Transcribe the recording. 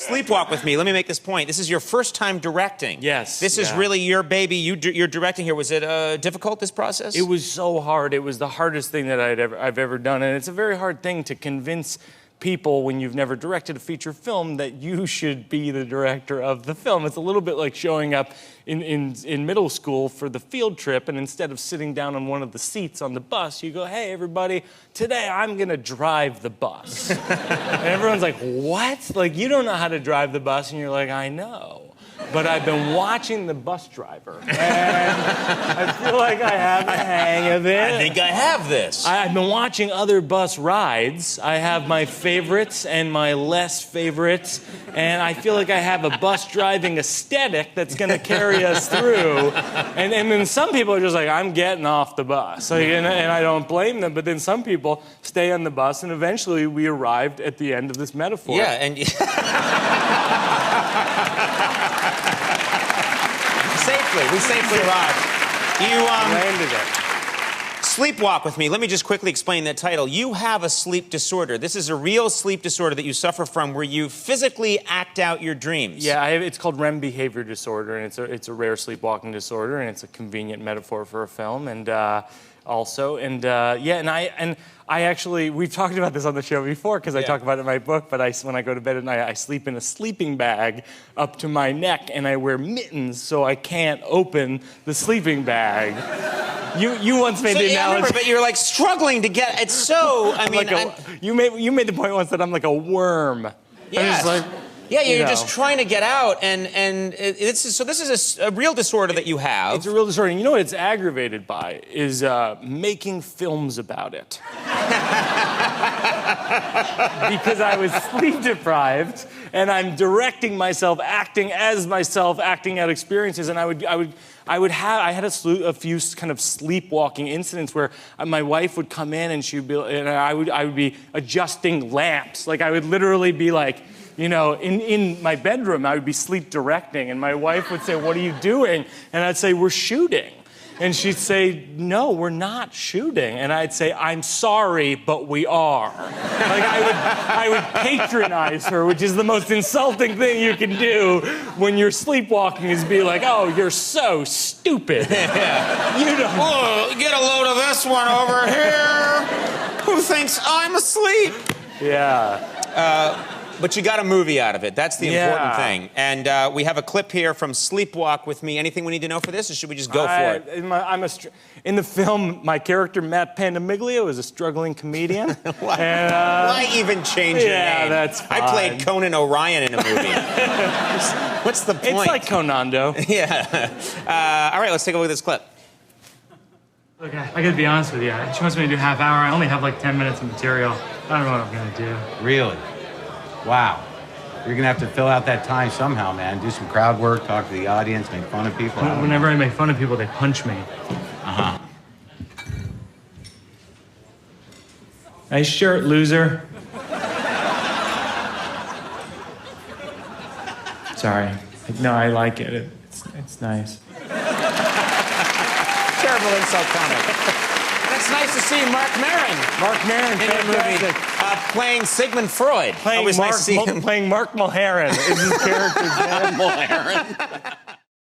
Sleepwalk With Me. Let me make this point. This is your first time directing. Yes. This is really your baby. You're directing here. Was it difficult, this process? It was so hard. It was the hardest thing that I've ever done. And it's a very hard thing to convince people when you've never directed a feature film that you should be the director of the film. It's a little bit like showing up in middle school for the field trip, and instead of sitting down on one of the seats on the bus, you go, hey, everybody, today I'm gonna drive the bus. And everyone's like, what? Like, you don't know how to drive the bus, and you're like, I know. But I've been watching the bus driver, and I feel like I have the hang of it. I think I have this. I've been watching other bus rides. I have my favorites and my less favorites, and I feel like I have a bus driving aesthetic that's going to carry us through. And then some people are just like, I'm getting off the bus. Like, and I don't blame them, but then some people stay on the bus, and eventually we arrived at the end of this metaphor. Yeah, and... We safely arrived. You landed it. Sleepwalk With Me. Let me just quickly explain that title. You have a sleep disorder. This is a real sleep disorder that you suffer from where you physically act out your dreams. Yeah, it's called REM behavior disorder, and it's a rare sleepwalking disorder, and it's a convenient metaphor for a film, and I actually, we've talked about this on the show before because I talk about it in my book, but when I go to bed at night, I sleep in a sleeping bag up to my neck, and I wear mittens so I can't open the sleeping bag. You once made the analogy. I remember, but you're like struggling to get, it's so, I mean. You made the point once that I'm like a worm. Yes. Yeah, you're just trying to get out, and this is a real disorder that you have. It's a real disorder, and you know what it's aggravated by is making films about it. Because I was sleep deprived, and I'm directing myself, acting as myself, acting out experiences, and I had a few kind of sleepwalking incidents where my wife would come in and I would be adjusting lamps. Like I would literally be like, you know, in my bedroom, I would be sleep directing, and my wife would say, what are you doing? And I'd say, we're shooting. And she'd say, no, we're not shooting. And I'd say, I'm sorry, but we are. Like I would patronize her, which is the most insulting thing you can do when you're sleepwalking, is be like, oh, you're so stupid. Yeah. You don't. Whoa, get a load of this one over here. Who thinks I'm asleep? Yeah. But you got a movie out of it. That's the important thing. And we have a clip here from Sleepwalk With Me. Anything we need to know for this, or should we just go for it? In the film, my character, Matt Pandamiglio, is a struggling comedian. Why even change your name? Yeah, that's fine. I played Conan O'Brien in a movie. What's the point? It's like Conando. Yeah. All right, let's take a look at this clip. Look, I gotta be honest with you. She wants me to do half hour. I only have like 10 minutes of material. I don't know what I'm gonna do. Really? Wow. You're gonna have to fill out that time somehow, man. Do some crowd work, talk to the audience, make fun of people. Whenever I make fun of people, they punch me. Uh-huh. Nice shirt, loser. Sorry. No, I like it. It's nice. Terrible insult comic. And it's nice to see Mark Maron. Mark Maron, in the movie, playing Sigmund Freud. Playing Mark Mulheron is his character's name. Mulheron.